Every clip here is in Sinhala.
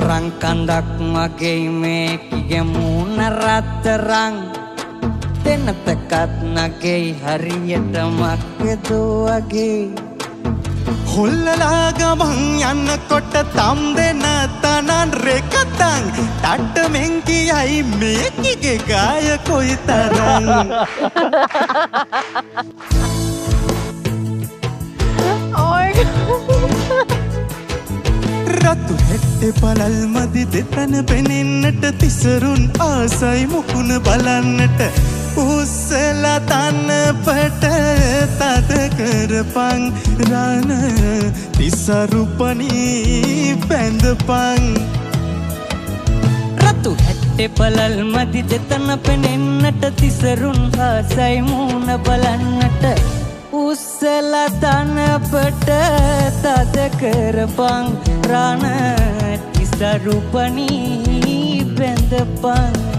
රං කඳක් මගේ මේකිගේ මූණ රත්තරන් දෙන්නතකත් නගේ හරියට මක්කෙදුවගේ හොල්ලලා ගමන් යන්නකොට තම් දෙන තනන් රෙකතන් තට්ටමෙන් කියයි මේකිගේ ගාය කොයි තරම් රතු හැට්ටෙ පළල් මදි දෙතන පෙනෙන්නට තිසරුන් ආසයි මුකුණ බලන්නට උස්සලා තනපට තද කරපන් රන තිසරුපනී බැඳපන් රතු හැට්ටෙ පළල් මදි දෙතන පෙනෙන්නට තිසරුන් ආසයි මුණ බලන්නට උස්සලා තනපට තද කරපන් රන තිසරුපනී බැඳපන්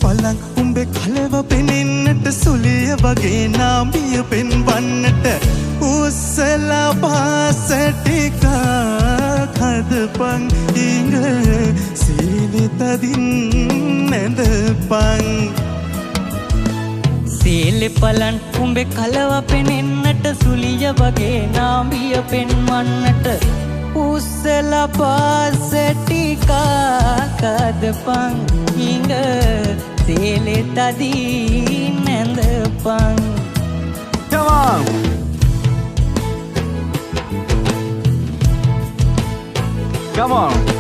පලං උඹේ කලව පෙනෙන්නට සුලිය වගේ නාමිය පෙන්වන්නට උස්සලා පාසටිකක් හදපන් ඉඟ සීලි තදින් නැඳපන් සීලි පලන් උඹේ කලව පෙනෙන්නට සුලිය වගේ නාමිය පෙන්වන්නට උස්සලා පාසටිකක් හදපන් ඉඟ සීලි තදින් නැඳපන් Come on! Come on!